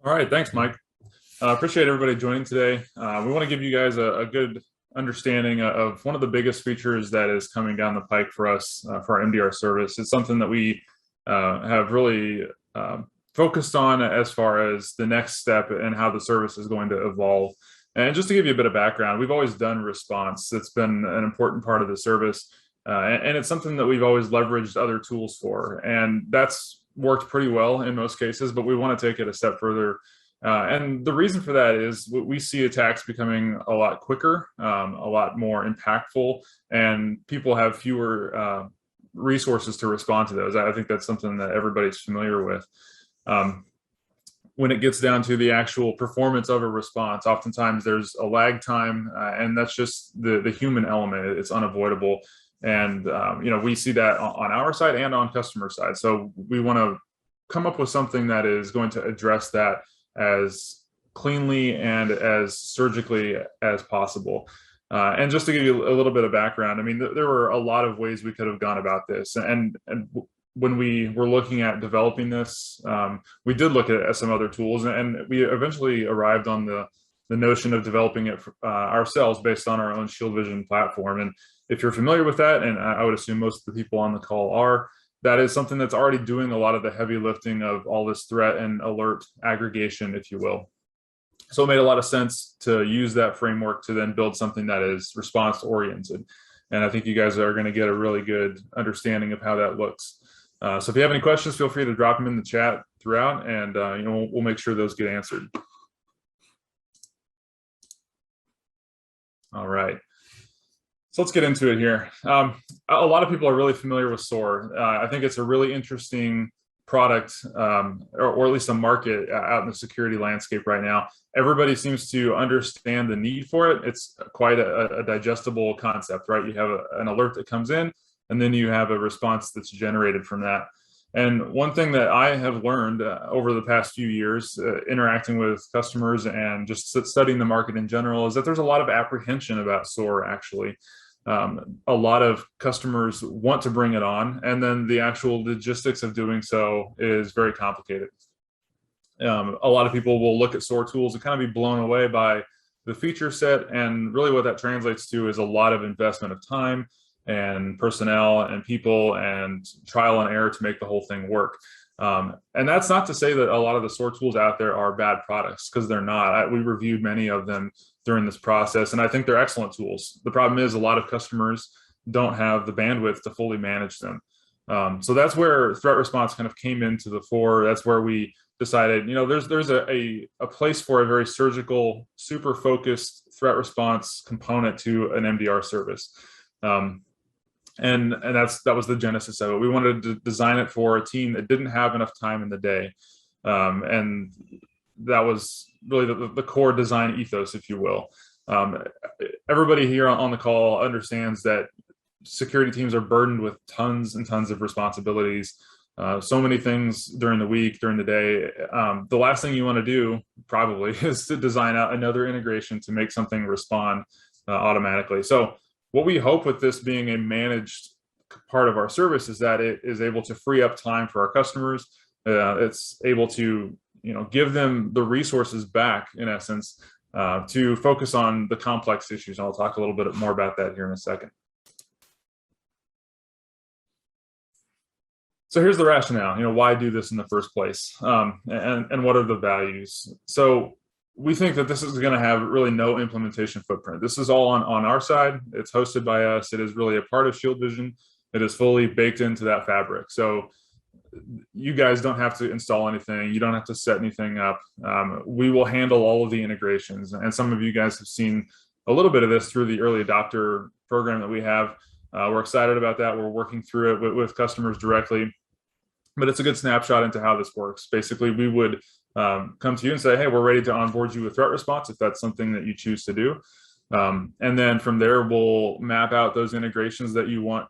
All right, thanks, Mike. Appreciate everybody joining today. We want to give you guys a good understanding of one of the biggest features that is coming down the pike for us for our MDR service. It's something that we have really focused on as far as the next step and how the service is going to evolve. And just to give you a bit of background, we've always done response. It's been an important part of the service, and it's something that we've always leveraged other tools for. And that's worked pretty well in most cases, but we want to take it a step further. And the reason for that is we see attacks becoming a lot quicker, a lot more impactful, and people have fewer resources to respond to those. I think that's something that everybody's familiar with. When it gets down to the actual performance of a response, oftentimes there's a lag time, and that's just the human element. It's unavoidable. And we see that on our side and on customer side. So we want to come up with something that is going to address that as cleanly and as surgically as possible. And just to give you a little bit of background, I mean, there were a lot of ways we could have gone about this. And when we were looking at developing this, we did look at some other tools, and we eventually arrived on the notion of developing it ourselves based on our own Shield Vision platform. And if you're familiar with that, and I would assume most of the people on the call are, that is something that's already doing a lot of the heavy lifting of all this threat and alert aggregation, if you will. So it made a lot of sense to use that framework to then build something that is response oriented. And I think you guys are going to get a really good understanding of how that looks. So if you have any questions, feel free to drop them in the chat throughout, and we'll make sure those get answered. All right. So let's get into it here. A lot of people are really familiar with SOAR. I think it's a really interesting product, or at least a market out in the security landscape right now. Everybody seems to understand the need for it. It's quite a digestible concept, right? You have an alert that comes in, and then you have a response that's generated from that. And one thing that I have learned over the past few years, interacting with customers and just studying the market in general, is that there's a lot of apprehension about SOAR, actually. A lot of customers want to bring it on, and then the actual logistics of doing so is very complicated. A lot of people will look at SOAR tools and kind of be blown away by the feature set, and really what that translates to is a lot of investment of time and personnel and people and trial and error to make the whole thing work. And that's not to say that a lot of the SOAR tools out there are bad products, because they're not. We reviewed many of them during this process, and I think they're excellent tools. The problem is a lot of customers don't have the bandwidth to fully manage them. So that's where threat response kind of came into the fore. That's where we decided, there's a place for a very surgical, super focused threat response component to an MDR service. And that was the genesis of it. We wanted to design it for a team that didn't have enough time in the day. And that was really the core design ethos, if you will. Everybody here on the call understands that security teams are burdened with tons and tons of responsibilities, so many things during the week, during the day. The last thing you want to do probably is to design out another integration to make something respond automatically. So what we hope with this being a managed part of our service is that it is able to free up time for our customers. It's able to give them the resources back, in essence, to focus on the complex issues. And I'll talk a little bit more about that here in a second. So here's the rationale, why do this in the first place, and what are the values? So we think that this is going to have really no implementation footprint. This is all on our side. It's hosted by us. It is really a part of Shield Vision. It is fully baked into that fabric. So you guys don't have to install anything. You don't have to set anything up. We will handle all of the integrations. And some of you guys have seen a little bit of this through the early adopter program that we have. We're excited about that. We're working through it with customers directly. But it's a good snapshot into how this works. Basically, we would come to you and say, hey, we're ready to onboard you with threat response if that's something that you choose to do. And then from there, we'll map out those integrations that you want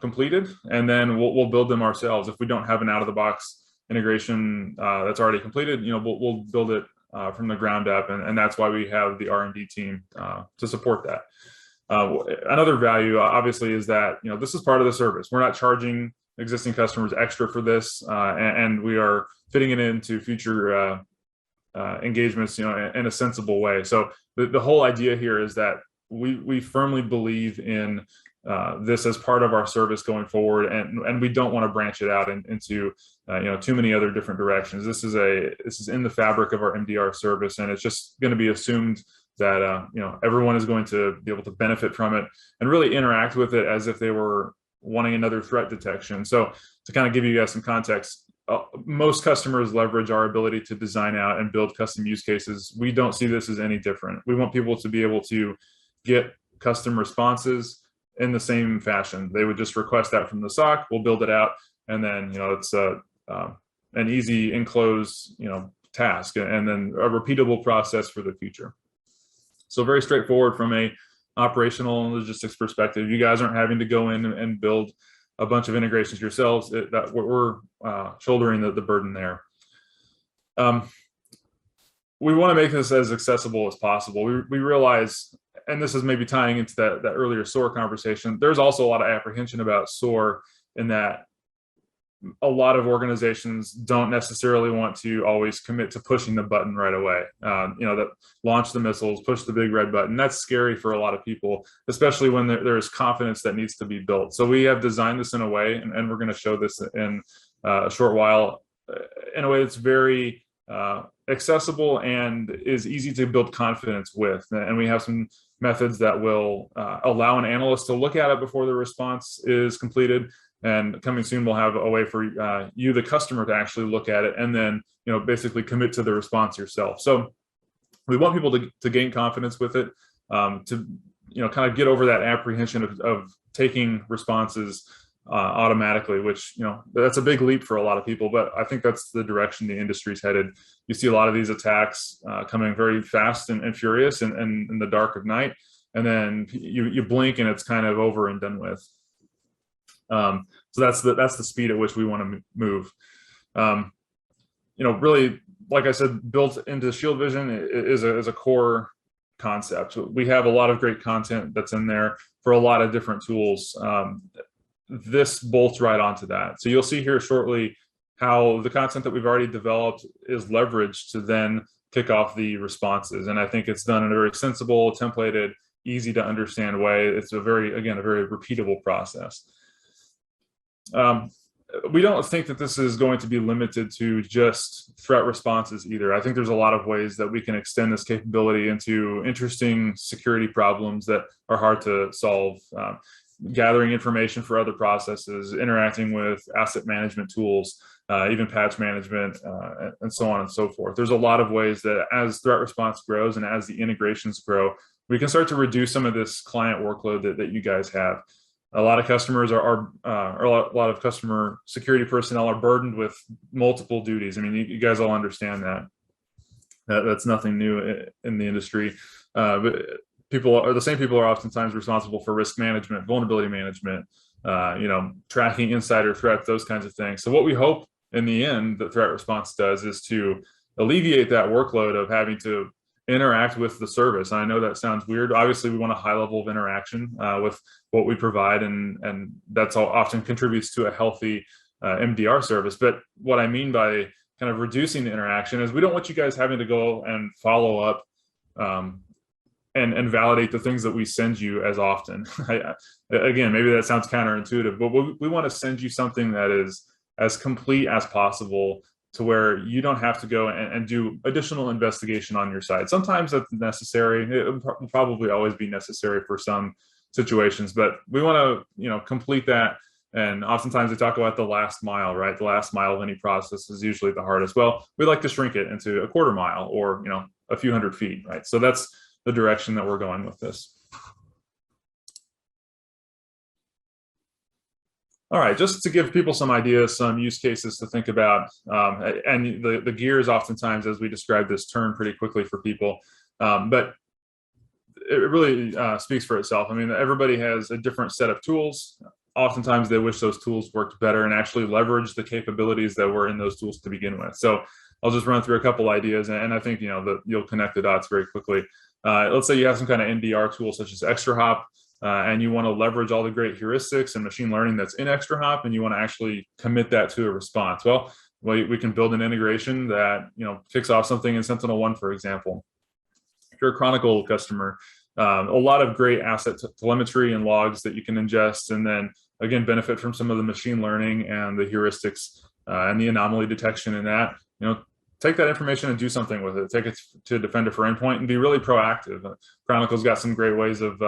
completed, and then we'll build them ourselves. If we don't have an out-of-the-box integration that's already completed, we'll build it from the ground up, and that's why we have the R&D team to support that. Another value, obviously, is that this is part of the service. We're not charging existing customers extra for this, and we are fitting it into future engagements, in a sensible way. So the whole idea here is that we firmly believe in this as part of our service going forward, and we don't want to branch it out into too many other different directions. This is in the fabric of our MDR service, and it's just going to be assumed that everyone is going to be able to benefit from it and really interact with it as if they were wanting another threat detection. So to kind of give you guys some context, most customers leverage our ability to design out and build custom use cases. We don't see this as any different. We want people to be able to get custom responses in the same fashion. They would just request that from the SOC, we'll build it out, and then it's an easy enclosed task, and then a repeatable process for the future. So very straightforward from a operational and logistics perspective. You guys aren't having to go in and build a bunch of integrations yourselves. That we're shouldering the burden there. We want to make this as accessible as possible. We realize, and this is maybe tying into that earlier SOAR conversation, there's also a lot of apprehension about SOAR in that a lot of organizations don't necessarily want to always commit to pushing the button right away. That launch the missiles, push the big red button. That's scary for a lot of people, especially when there's confidence that needs to be built. So we have designed this in a way, and we're going to show this in a short while, in a way that's very accessible and is easy to build confidence with. And we have some methods that will allow an analyst to look at it before the response is completed. And coming soon, we'll have a way for you, the customer, to actually look at it and then, basically commit to the response yourself. So we want people to gain confidence with it, to, kind of get over that apprehension of taking responses automatically, which, that's a big leap for a lot of people, but I think that's the direction the industry's headed. You see a lot of these attacks coming very fast and furious and in the dark of night, and then you blink and it's kind of over and done with. So that's the speed at which we want to move. Really, like I said, built into Shield Vision is a core concept. We have a lot of great content that's in there for a lot of different tools. This bolts right onto that. So you'll see here shortly how the content that we've already developed is leveraged to then kick off the responses. And I think it's done in a very sensible, templated, easy to understand way. It's a very repeatable process. We don't think that this is going to be limited to just threat responses either. I think there's a lot of ways that we can extend this capability into interesting security problems that are hard to solve. Gathering information for other processes, interacting with asset management tools, even patch management, and so on and so forth. There's a lot of ways that as threat response grows and as the integrations grow, we can start to reduce some of this client workload that you guys have. A lot of customers or a lot of customer security personnel are burdened with multiple duties. I mean, you guys all understand that. That's nothing new in the industry. But the same people are oftentimes responsible for risk management, vulnerability management, tracking insider threats, those kinds of things. So what we hope in the end that threat response does is to alleviate that workload of having to interact with the service. And I know that sounds weird. Obviously, we want a high level of interaction with what we provide, and that's all often contributes to a healthy MDR service. But what I mean by kind of reducing the interaction is we don't want you guys having to go and follow up and validate the things that we send you as often. Again, maybe that sounds counterintuitive, but we want to send you something that is as complete as possible to where you don't have to go and do additional investigation on your side. Sometimes that's necessary. It will probably always be necessary for some situations, but we want to, complete that. And oftentimes they talk about the last mile, right? The last mile of any process is usually the hardest. Well, we like to shrink it into a quarter mile or, a few hundred feet, right? So that's the direction that we're going with this. All right, just to give people some ideas, some use cases to think about, and the gears oftentimes, as we describe this, turn pretty quickly for people, but it really speaks for itself. I mean, everybody has a different set of tools. Oftentimes they wish those tools worked better and actually leverage the capabilities that were in those tools to begin with. So I'll just run through a couple ideas, and I think that you'll connect the dots very quickly. Let's say you have some kind of MDR tool such as ExtraHop, and you want to leverage all the great heuristics and machine learning that's in ExtraHop, and you want to actually commit that to a response. Well, we can build an integration that, kicks off something in Sentinel-1, for example. If you're a Chronicle customer, a lot of great asset telemetry and logs that you can ingest, and then again benefit from some of the machine learning and the heuristics and the anomaly detection in that. Take that information and do something with it. Take it to Defender for Endpoint and be really proactive. Chronicle's got some great ways of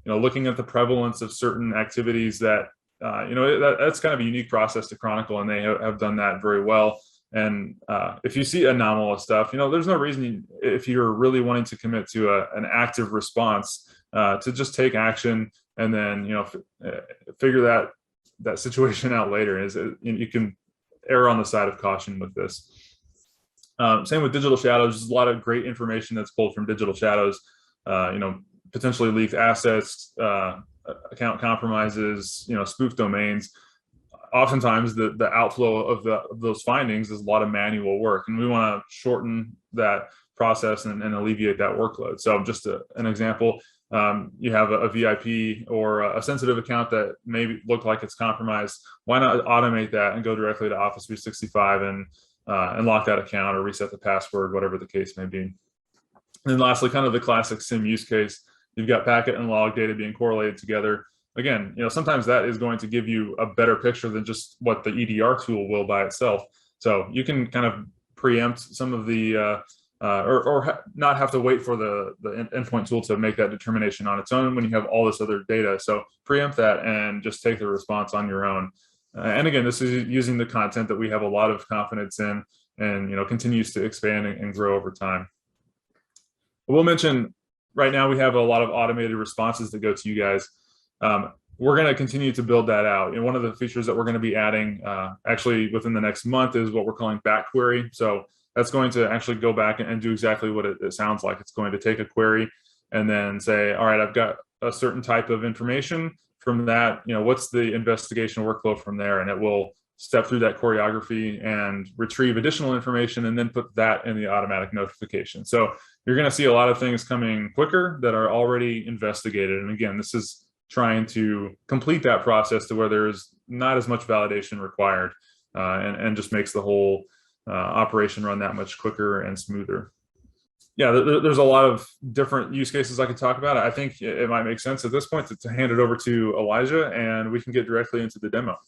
looking at the prevalence of certain activities that that's kind of a unique process to Chronicle, and they have done that very well. And if you see anomalous stuff, there's no reason, if you're really wanting to commit to an active response, to just take action and then figure that situation out later. You can err on the side of caution with this. Same with Digital Shadows. There's a lot of great information that's pulled from Digital Shadows. Potentially leaked assets, account compromises, spoofed domains. Oftentimes the outflow of those findings is a lot of manual work, and we want to shorten that process and alleviate that workload. So just an example, you have a VIP or a sensitive account that maybe look like it's compromised. Why not automate that and go directly to Office 365 and lock that account or reset the password, whatever the case may be. And then lastly, kind of the classic SIEM use case. You've got packet and log data being correlated together. Again, sometimes that is going to give you a better picture than just what the EDR tool will by itself. So you can kind of preempt some of the, or not have to wait for the endpoint tool to make that determination on its own when you have all this other data. So preempt that and just take the response on your own. And again, this is using the content that we have a lot of confidence in, and continues to expand and grow over time. We'll mention right now we have a lot of automated responses that go to you guys. We're going to continue to build that out. And one of the features that we're going to be adding actually within the next month is what we're calling back query. So that's going to actually go back and do exactly what it sounds like. It's going to take a query and then say, all right, I've got a certain type of information. From that, what's the investigation workflow from there? And it will step through that choreography and retrieve additional information and then put that in the automatic notification. So you're going to see a lot of things coming quicker that are already investigated. And again, this is trying to complete that process to where there's not as much validation required, and just makes the whole operation run that much quicker and smoother. Yeah, there's a lot of different use cases I could talk about. I think it might make sense at this point to hand it over to Elijah, and we can get directly into the demo.